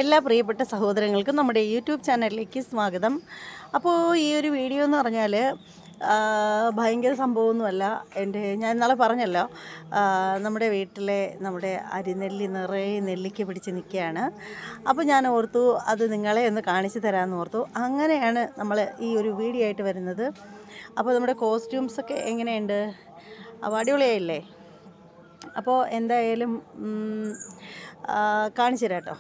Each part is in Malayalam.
എല്ലാ പ്രിയപ്പെട്ട സഹോദരങ്ങൾക്കും നമ്മുടെ യൂട്യൂബ് ചാനലിലേക്ക് സ്വാഗതം. അപ്പോൾ ഈ ഒരു വീഡിയോ എന്ന് പറഞ്ഞാൽ ഭയങ്കര സംഭവമൊന്നുമല്ല. ഞാൻ ഇന്നാളെ പറഞ്ഞല്ലോ, നമ്മുടെ വീട്ടിലെ നമ്മുടെ അരിനെല്ലി നിറയെ നെല്ലിക്ക പിടിച്ച് നിൽക്കുകയാണ്. അപ്പോൾ ഞാൻ ഓർത്തു അത് നിങ്ങളെ ഒന്ന് കാണിച്ചു തരാമെന്ന് ഓർത്തു. അങ്ങനെയാണ് നമ്മൾ ഈ ഒരു വീഡിയോ ആയിട്ട് വരുന്നത്. അപ്പോൾ നമ്മുടെ കോസ്റ്റ്യൂംസൊക്കെ എങ്ങനെയുണ്ട്? അടിപൊളിയായില്ലേ? അപ്പോൾ എന്തായാലും കാണിച്ചു തരാം കേട്ടോ.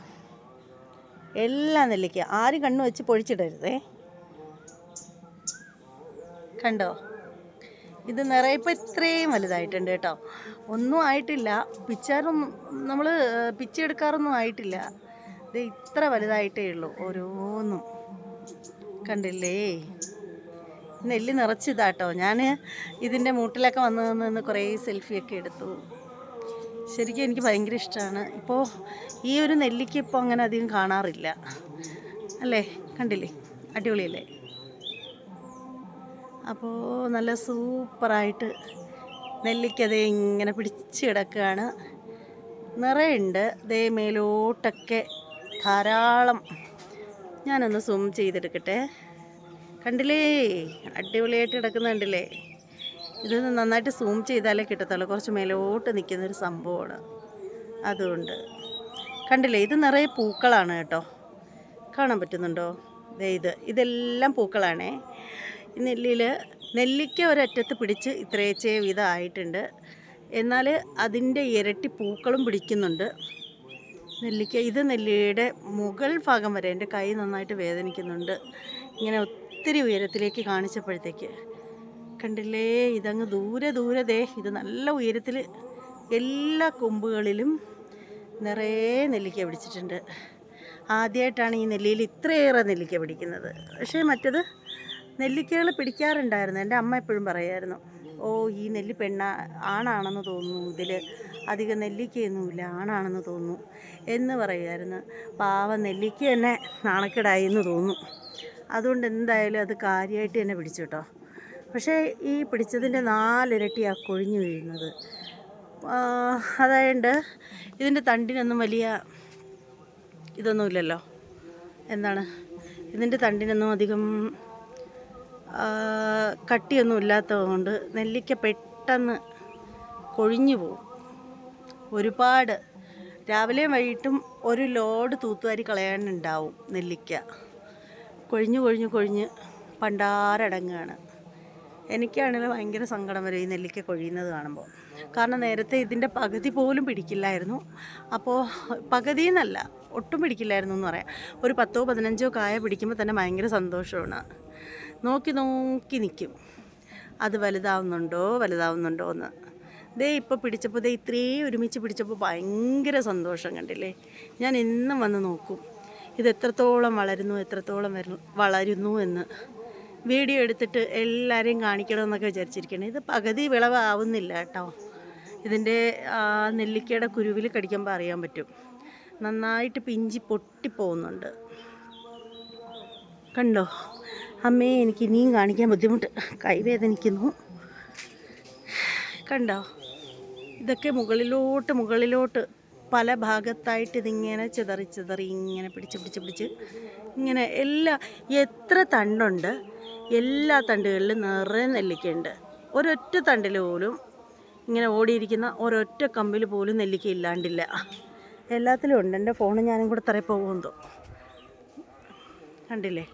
എല്ലാം നെല്ലിക്ക, ആരും കണ്ണു വെച്ച് പൊഴിച്ചിടരുതേ. കണ്ടോ, ഇത് നിറയെ ഇപ്പോൾ ഇത്രയും വലുതായിട്ടുണ്ട് കേട്ടോ. ഒന്നും ആയിട്ടില്ല, നമ്മൾ പിച്ചെടുക്കാറൊന്നും ആയിട്ടില്ല. ഇത് ഇത്ര വലുതായിട്ടേ ഉള്ളൂ ഓരോന്നും. കണ്ടില്ലേ, നെല്ല് നിറച്ചിതാട്ടോ. ഞാൻ ഇതിൻ്റെ മൂട്ടിലൊക്കെ വന്ന് നിന്ന് കുറേ സെൽഫിയൊക്കെ എടുത്തു. ശരിക്കും എനിക്ക് ഭയങ്കര ഇഷ്ടമാണ്. ഇപ്പോൾ ഈ ഒരു നെല്ലിക്ക ഇപ്പോൾ അങ്ങനെ അധികം കാണാറില്ല അല്ലേ? കണ്ടില്ലേ, അടിപൊളിയല്ലേ? അപ്പോൾ നല്ല സൂപ്പറായിട്ട് നെല്ലിക്ക ദേ ഇങ്ങനെ പിടിച്ച് കിടക്കുകയാണ്. നിറയുണ്ട് ദേ മേലോട്ടൊക്കെ ധാരാളം. ഞാനൊന്ന് സൂം ചെയ്തെടുക്കട്ടെ. കണ്ടില്ലേ, അടിപൊളിയായിട്ട് കിടക്കുന്നുണ്ടല്ലേ? ഇത് നന്നായിട്ട് സൂം ചെയ്താലേ കിട്ടത്തുള്ളൂ. കുറച്ച് മേലോട്ട് നിൽക്കുന്നൊരു സംഭവമാണ്, അതുകൊണ്ട്. കണ്ടില്ലേ, ഇത് നിറയെ പൂക്കളാണ് കേട്ടോ. കാണാൻ പറ്റുന്നുണ്ടോ? ഇതെല്ലാം പൂക്കളാണേ. ഈ നെല്ലിക്ക ഒരറ്റത്ത് പിടിച്ച് ഇത്രയേച്ചേ വീതം ആയിട്ടുണ്ട്. എന്നാൽ അതിൻ്റെ ഇരട്ടി പൂക്കളും പിടിക്കുന്നുണ്ട് നെല്ലിക്ക. ഇത് നെല്ലിയുടെ മുകൾ ഭാഗം വരെ എൻ്റെ കൈ നന്നായിട്ട് വേദനിക്കുന്നുണ്ട്, ഇങ്ങനെ ഒത്തിരി ഉയരത്തിലേക്ക് കാണിച്ചപ്പോഴത്തേക്ക്. കണ്ടില്ലേ, ഇതങ്ങ് ദൂരെ ദേ ഇത് നല്ല ഉയരത്തിൽ എല്ലാ കൊമ്പുകളിലും നിറയെ നെല്ലിക്ക പിടിച്ചിട്ടുണ്ട്. ആദ്യമായിട്ടാണ് ഈ നെല്ലിയിൽ ഇത്രയേറെ നെല്ലിക്ക പിടിക്കുന്നത്. പക്ഷേ മറ്റത് നെല്ലിക്കകൾ പിടിക്കാറുണ്ടായിരുന്നു. എൻ്റെ അമ്മ എപ്പോഴും പറയുമായിരുന്നു, ഓ ഈ നെല്ലി ആണാണെന്ന് തോന്നുന്നു, ഇതിൽ അധികം നെല്ലിക്കയൊന്നുമില്ല, ആണാണെന്ന് തോന്നുന്നു എന്ന് പറയുമായിരുന്നു. പാവം നെല്ലിക്ക തന്നെ നാണക്കേടായി എന്ന് തോന്നുന്നു. അതുകൊണ്ട് എന്തായാലും അത് കാര്യമായിട്ട് തന്നെ പിടിച്ചു കേട്ടോ. പക്ഷേ ഈ പിടിച്ചതിൻ്റെ 4 ഇരട്ടിയാണ് കൊഴിഞ്ഞു വീഴുന്നത്. അതായത് ഇതിൻ്റെ തണ്ടിനൊന്നും വലിയ ഇതൊന്നുമില്ലല്ലോ. എന്താണ്, ഇതിൻ്റെ തണ്ടിനൊന്നും അധികം കട്ടിയൊന്നും ഇല്ലാത്തതുകൊണ്ട് നെല്ലിക്ക പെട്ടെന്ന് കൊഴിഞ്ഞു പോവും. ഒരുപാട് രാവിലെയും വൈകിട്ടും ഒരു ലോഡ് തൂത്തുവാരി കളയാനുണ്ടാവും നെല്ലിക്ക. കൊഴിഞ്ഞ് പണ്ടാരടങ്ങുകയാണ്. എനിക്കാണെങ്കിൽ ഭയങ്കര സങ്കടം വരും ഈ നെല്ലിക്ക കൊഴിയുന്നത് കാണുമ്പോൾ. കാരണം നേരത്തെ ഇതിൻ്റെ പകുതി പോലും പിടിക്കില്ലായിരുന്നു. അപ്പോൾ പകുതിയെന്നല്ല, ഒട്ടും പിടിക്കില്ലായിരുന്നു എന്ന് പറയാം. ഒരു 10-15 കായ പിടിക്കുമ്പോൾ തന്നെ ഭയങ്കര സന്തോഷമാണ്. നോക്കി നിൽക്കും അത് വലുതാവുന്നുണ്ടോ എന്ന്. ദേ ഇപ്പോൾ പിടിച്ചപ്പോൾ ഇത്രയും ഒരുമിച്ച് പിടിച്ചപ്പോൾ ഭയങ്കര സന്തോഷം. കണ്ടില്ലേ, ഞാൻ എന്നും വന്ന് നോക്കും ഇത് എത്രത്തോളം വളരുന്നു എന്ന്. വീഡിയോ എടുത്തിട്ട് എല്ലാവരെയും കാണിക്കണമെന്നൊക്കെ വിചാരിച്ചിരിക്കുകയാണ്. ഇത് പകുതി വിളവാവുന്നില്ല കേട്ടോ. ഇതിൻ്റെ നെല്ലിക്കയുടെ കുരുവിൽ കടിക്കുമ്പോൾ അറിയാൻ പറ്റും, നന്നായിട്ട് പിഞ്ചി പൊട്ടിപ്പോകുന്നുണ്ട്. കണ്ടോ അമ്മേ, എനിക്ക് ഇനിയും കാണിക്കാൻ ബുദ്ധിമുട്ട്, കൈവേദനിക്കുന്നു. കണ്ടോ, ഇതൊക്കെ മുകളിലോട്ട് പല ഭാഗത്തായിട്ട് ഇതിങ്ങനെ ചിതറി ഇങ്ങനെ പിടിച്ച് ഇങ്ങനെ എത്ര തണ്ടുണ്ട്, എല്ലാ തണ്ടുകളിലും നിറയെ നെല്ലിക്കയുണ്ട്. ഒരൊറ്റ തണ്ടിൽ പോലും ഇങ്ങനെ ഓടിയിരിക്കുന്ന ഒരൊറ്റ കമ്പിൽ പോലും നെല്ലിക്ക ഇല്ലാണ്ടില്ല, എല്ലാത്തിലും ഉണ്ട്. എൻ്റെ ഫോണ് ഞാനും കൂടെ തറയിൽ പോകുമെന്തോ. കണ്ടില്ലേ,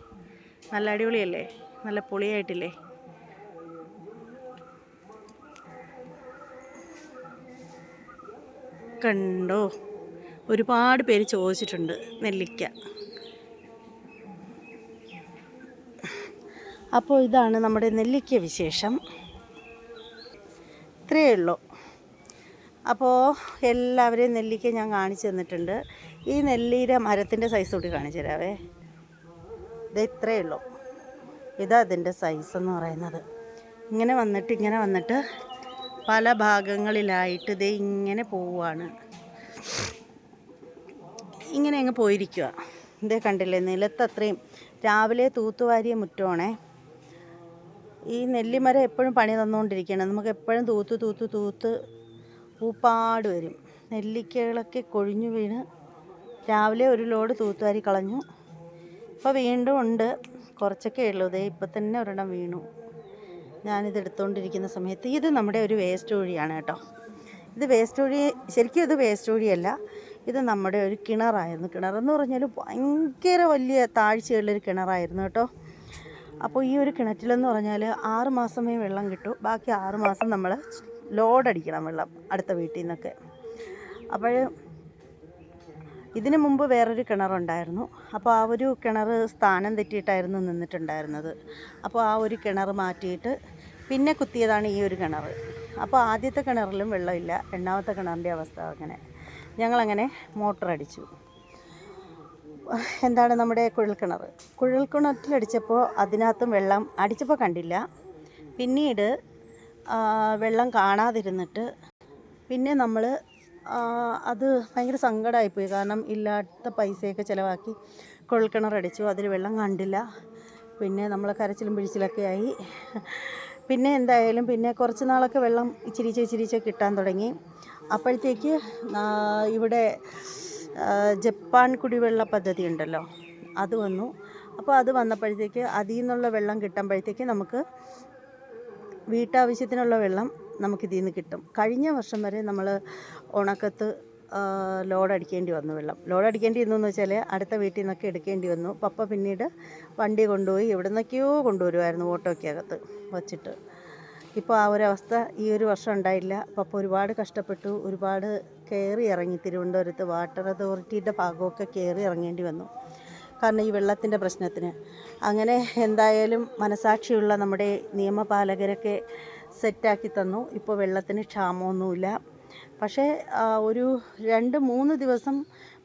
നല്ല അടിപൊളിയല്ലേ, നല്ല പൊളിയായിട്ടില്ലേ? കണ്ടോ, ഒരുപാട് പേര് ചോദിച്ചിട്ടുണ്ട് നെല്ലിക്ക. അപ്പോൾ ഇതാണ് നമ്മുടെ നെല്ലിക്ക വിശേഷം. ഇത്രയേ ഉള്ളൂ. അപ്പോൾ എല്ലാവരെയും നെല്ലിക്ക ഞാൻ കാണിച്ചു തന്നിട്ടുണ്ട്. ഈ നെല്ലിയുടെ മരത്തിൻ്റെ സൈസ് കൂടി കാണിച്ചു തരാവേ. ഇത്രയേ ഉള്ളൂ. ഇതാ അതിൻ്റെ സൈസ് എന്ന് പറയുന്നത്. ഇങ്ങനെ വന്നിട്ട് പല ഭാഗങ്ങളിലായിട്ട് ഇങ്ങനെ പോവുകയാണ്. ഇങ്ങനെ അങ്ങ് പോയിരിക്കുക. കണ്ടില്ലേ, നിലത്തത്രയും രാവിലെ തൂത്തുവാരിയ മുറ്റമാണേ. ഈ നെല്ലിമരം എപ്പോഴും പണി തന്നുകൊണ്ടിരിക്കുകയാണ്. നമുക്ക് എപ്പോഴും തൂത്ത് പൂപ്പാട് വരും. നെല്ലിക്കകളൊക്കെ കൊഴിഞ്ഞു വീണ് രാവിലെ ഒരു ലോഡ് തൂത്തുവാരി കളഞ്ഞു. ഇപ്പോൾ വീണ്ടും ഉണ്ട്, കുറച്ചൊക്കെ ഉള്ളൂ. ഇതേ ഇപ്പം തന്നെ ഒരെണ്ണം വീണു. ഞാനിത് എടുത്തുകൊണ്ടിരിക്കുന്ന സമയത്ത് ഇത് നമ്മുടെ ഒരു വേസ്റ്റ് കുഴിയാണ് കേട്ടോ. ഇത് വേസ്റ്റ് കുഴി, ശരിക്കും ഇത് വേസ്റ്റ് കുഴിയല്ല, ഇത് നമ്മുടെ ഒരു കിണറായിരുന്നു. കിണറെന്ന് പറഞ്ഞാൽ ഭയങ്കര വലിയ താഴ്ചയുള്ളൊരു കിണറായിരുന്നു കേട്ടോ. അപ്പോൾ ഈ ഒരു കിണറ്റിലെന്ന് പറഞ്ഞാൽ 6 മാസമേ വെള്ളം കിട്ടൂ. ബാക്കി 6 മാസം നമ്മൾ ലോഡടിക്കണം വെള്ളം അടുത്ത വീട്ടിൽ നിന്നൊക്കെ. അപ്പോൾ ഇതിന് മുമ്പ് വേറൊരു കിണറുണ്ടായിരുന്നു. അപ്പോൾ ആ ഒരു കിണർ സ്ഥാനം തെറ്റിയിട്ടായിരുന്നു നിന്നിട്ടുണ്ടായിരുന്നത്. അപ്പോൾ ആ ഒരു കിണർ മാറ്റിയിട്ട് പിന്നെ കുത്തിയതാണ് ഈ ഒരു കിണർ. അപ്പോൾ ആദ്യത്തെ കിണറിലും വെള്ളമില്ല, രണ്ടാമത്തെ കിണറിൻ്റെ അവസ്ഥ അങ്ങനെ. ഞങ്ങളങ്ങനെ മോട്ടർ അടിച്ചു. എന്താണ് നമ്മുടെ കുഴൽക്കിണറ്റിലടിച്ചപ്പോൾ അതിനകത്തും വെള്ളം അടിച്ചപ്പോൾ കണ്ടില്ല. പിന്നീട് വെള്ളം കാണാതിരുന്നിട്ട് പിന്നെ നമ്മൾ അത് ഭയങ്കര സങ്കടമായിപ്പോയി. കാരണം ഇല്ലാത്ത പൈസയൊക്കെ ചിലവാക്കി കുഴൽക്കിണർ അടിച്ചു, അതിൽ വെള്ളം കണ്ടില്ല. പിന്നെ നമ്മൾ കരച്ചിലും പിഴിച്ചിലൊക്കെ ആയി. പിന്നെ എന്തായാലും പിന്നെ കുറച്ച് നാളൊക്കെ വെള്ളം ഇച്ചിരിച്ചെ കിട്ടാൻ തുടങ്ങി. അപ്പോഴത്തേക്ക് ഇവിടെ ജപ്പാൻ കുടിവെള്ള പദ്ധതി ഉണ്ടല്ലോ, അത് വന്നു. അപ്പോൾ അത് വന്നപ്പോഴത്തേക്ക് അതിൽ നിന്നുള്ള വെള്ളം കിട്ടുമ്പോഴത്തേക്ക് നമുക്ക് വീട്ടാവശ്യത്തിനുള്ള വെള്ളം നമുക്കിതിൽ നിന്ന് കിട്ടും. കഴിഞ്ഞ വർഷം വരെ നമ്മൾ ഉണക്കത്ത് ലോഡടിക്കേണ്ടി വന്നു. ലോഡ് അടിക്കേണ്ടി വന്നു എന്ന് വെച്ചാൽ അടുത്ത വീട്ടിൽ നിന്നൊക്കെ എടുക്കേണ്ടി വന്നു. പപ്പ പിന്നീട് വണ്ടി കൊണ്ടുപോയി എവിടെ നിന്നൊക്കെയോ കൊണ്ടുവരുമായിരുന്നു ഓട്ടോയ്ക്കകത്ത് വച്ചിട്ട്. ഇപ്പോൾ ആ ഒരവസ്ഥ ഈ ഒരു വർഷം ഉണ്ടായില്ല. പപ്പ ഒരുപാട് കഷ്ടപ്പെട്ടു, ഒരുപാട് കയറി ഇറങ്ങി. തിരുവനന്തപുരത്ത് വാട്ടർ അതോറിറ്റിയുടെ ഭാഗമൊക്കെ കയറി ഇറങ്ങേണ്ടി വന്നു, കാരണം ഈ വെള്ളത്തിൻ്റെ പ്രശ്നത്തിന്. അങ്ങനെ എന്തായാലും മനസാക്ഷിയുള്ള നമ്മുടെ നിയമപാലകരൊക്കെ സെറ്റാക്കി തന്നു. ഇപ്പോൾ വെള്ളത്തിന് ക്ഷാമമൊന്നുമില്ല. പക്ഷേ ഒരു 2-3 ദിവസം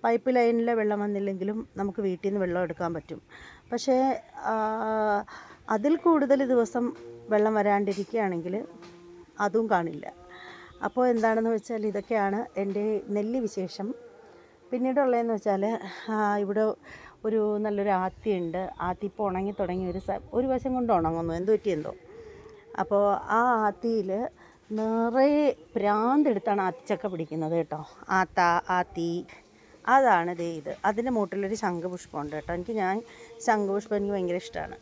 പൈപ്പ് ലൈനിലെ വെള്ളം വന്നില്ലെങ്കിലും നമുക്ക് വീട്ടിൽ നിന്ന് വെള്ളം എടുക്കാൻ പറ്റും. പക്ഷേ അതിൽ കൂടുതൽ ദിവസം വെള്ളം വരാണ്ടിരിക്കുകയാണെങ്കിൽ അതും കാണില്ല. അപ്പോൾ എന്താണെന്ന് വെച്ചാൽ ഇതൊക്കെയാണ് എൻ്റെ നെല്ലി വിശേഷം. പിന്നീടുള്ളതെന്ന് വെച്ചാൽ ഇവിടെ ഒരു നല്ലൊരു ആത്തിയുണ്ട്. ആത്തി ഇപ്പോൾ ഉണങ്ങി തുടങ്ങി, ഒരു വശം കൊണ്ട് ഉണങ്ങുന്നു, എന്ത് പറ്റിയെന്തോ. അപ്പോൾ ആ ആത്തിയിൽ നിറയെ പ്രാന്തെടുത്താണ് ആത്തിച്ചക്ക പിടിക്കുന്നത് കേട്ടോ. ആത്തി അതാണ് ദേ ഇത്. അതിൻ്റെ മൂട്ടിലൊരു ശംഖുപുഷ്പമുണ്ട് കേട്ടോ. ശംഖുപുഷ്പം എനിക്ക് ഭയങ്കര ഇഷ്ടമാണ്.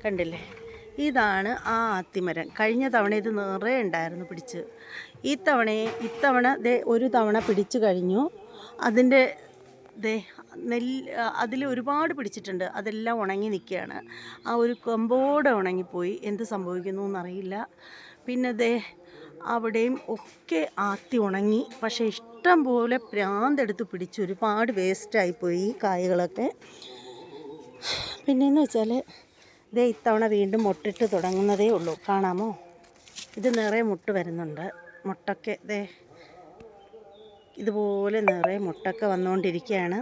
കണ്ടില്ലേ, ഇതാണ് ആ ആത്തിമരം. കഴിഞ്ഞ തവണ ഇത് നിറയെ ഉണ്ടായിരുന്നു പിടിച്ച്. ഇത്തവണ ദേ ഒരു തവണ പിടിച്ചു കഴിഞ്ഞു. അതിൻ്റെ അതിൽ ഒരുപാട് പിടിച്ചിട്ടുണ്ട്. അതെല്ലാം ഉണങ്ങി നിൽക്കുകയാണ്. ആ ഒരു കൊമ്പോടെ ഉണങ്ങിപ്പോയി. എന്ത് സംഭവിക്കുന്നു എന്നറിയില്ല. പിന്നെ അവിടെയും ഒക്കെ ആത്തി ഉണങ്ങി. പക്ഷേ ഇഷ്ടം പോലെ പ്രാന്തെടുത്ത് പിടിച്ച് ഒരുപാട് വേസ്റ്റായിപ്പോയി കായകളൊക്കെ. പിന്നെയെന്ന് വെച്ചാൽ ഇത്തവണ വീണ്ടും മുട്ടിട്ട് തുടങ്ങുന്നതേ ഉള്ളൂ. കാണാമോ, ഇത് നിറയെ മുട്ട് വരുന്നുണ്ട്. മുട്ടൊക്കെ ഇതുപോലെ നിറയെ മുട്ടൊക്കെ വന്നുകൊണ്ടിരിക്കുകയാണ്.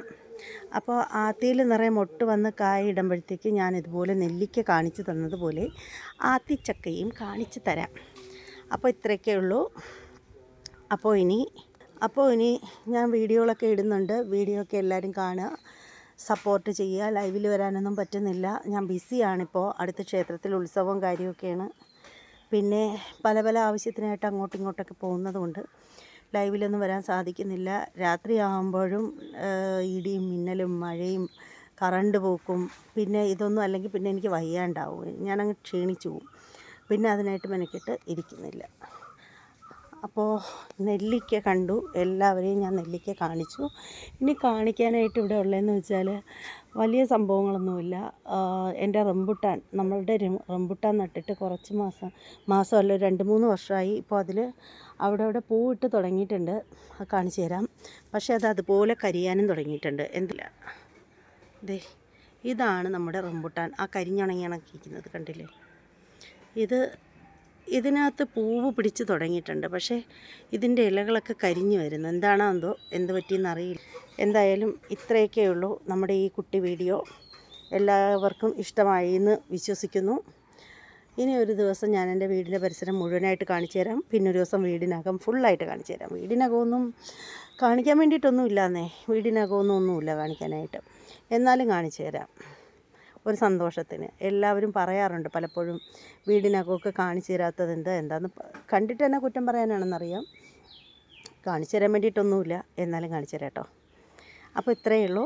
അപ്പോൾ ആത്തിയിൽ നിറയെ മുട്ട് വന്ന് കായ ഇടുമ്പോഴത്തേക്ക് ഞാൻ ഇതുപോലെ നെല്ലിക്ക കാണിച്ചു തന്നതുപോലെ ആത്തിച്ചക്കയും കാണിച്ചു തരാം. അപ്പോൾ ഇത്രയൊക്കെ ഉള്ളൂ. അപ്പോൾ ഇനി ഞാൻ വീഡിയോകളൊക്കെ ഇടുന്നുണ്ട്. വീഡിയോ ഒക്കെ എല്ലാവരും കാണുക, സപ്പോർട്ട് ചെയ്യുക. ലൈവിൽ വരാനൊന്നും പറ്റുന്നില്ല, ഞാൻ ബിസിയാണിപ്പോൾ. അടുത്ത ക്ഷേത്രത്തിൽ ഉത്സവവും കാര്യമൊക്കെയാണ്. പിന്നെ പല ആവശ്യത്തിനായിട്ട് അങ്ങോട്ടും ഇങ്ങോട്ടൊക്കെ പോകുന്നതുകൊണ്ട് ലൈവിലൊന്നും വരാൻ സാധിക്കുന്നില്ല. രാത്രിയാകുമ്പോഴും ഇടിയും മിന്നലും മഴയും കറണ്ട് പോക്കും. പിന്നെ ഇതൊന്നും അല്ലെങ്കിൽ പിന്നെ എനിക്ക് വയ്യാണ്ടാവും, ഞാനങ്ങ് ക്ഷീണിച്ചു പോവും. പിന്നെ അതിനായിട്ട് മെനക്കെട്ട് ഇരിക്കുന്നില്ല. അപ്പോൾ നെല്ലിക്ക കണ്ടു, എല്ലാവരെയും ഞാൻ നെല്ലിക്ക കാണിച്ചു. ഇനി കാണിക്കാനായിട്ട് ഇവിടെ ഉള്ളതെന്ന് വെച്ചാൽ വലിയ സംഭവങ്ങളൊന്നുമില്ല. എൻ്റെ നമ്മളുടെ റംബുട്ടാൻ നട്ടിട്ട് കുറച്ച് മാസമല്ല 2-3 വർഷമായി. ഇപ്പോൾ അതിൽ അവിടെ പൂവിട്ട് തുടങ്ങിയിട്ടുണ്ട്, കാണിച്ചു തരാം. പക്ഷേ അതുപോലെ കരിയാനും തുടങ്ങിയിട്ടുണ്ട്. എന്തില്ല, ഇതാണ് നമ്മുടെ റംബുട്ടാൻ. ആ കരിഞ്ഞുണങ്ങിയിരിക്കുന്നത് കണ്ടില്ലേ. ഇതിനകത്ത് പൂവ് പിടിച്ച് തുടങ്ങിയിട്ടുണ്ട്. പക്ഷേ ഇതിൻ്റെ ഇലകളൊക്കെ കരിഞ്ഞു വരുന്നു. എന്താണോ എന്തോ, എന്ത് പറ്റിയെന്നറിയില്ല. എന്തായാലും ഇത്രയൊക്കെ ഉള്ളൂ നമ്മുടെ ഈ കുട്ടി വീഡിയോ. എല്ലാവർക്കും ഇഷ്ടമായി എന്ന് വിശ്വസിക്കുന്നു. ഇനി ഒരു ദിവസം ഞാൻ എൻ്റെ വീടിൻ്റെ പരിസരം മുഴുവനായിട്ട് കാണിച്ചു തരാം. പിന്നെ ഒരു ദിവസം വീടിനകം ഫുള്ളായിട്ട് കാണിച്ചു തരാം. വീടിനകമൊന്നും കാണിക്കാൻ വേണ്ടിയിട്ടൊന്നും ഇല്ലാന്നേ, ഒന്നുമില്ല കാണിക്കാനായിട്ട്. എന്നാലും കാണിച്ചു തരാം ഒരു സന്തോഷത്തിന്. എല്ലാവരും പറയാറുണ്ട് പലപ്പോഴും വീടിനകമൊക്കെ കാണിച്ചു തരാത്തത് എന്താണെന്ന്. കണ്ടിട്ട് തന്നെ കുറ്റം പറയാനാണെന്നറിയാം. കാണിച്ചു തരാൻ വേണ്ടിയിട്ടൊന്നുമില്ല, എന്നാലും കാണിച്ചു തരാം കേട്ടോ. അപ്പോൾ ഇത്രയേ ഉള്ളൂ.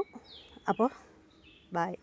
അപ്പോൾ ബായ്.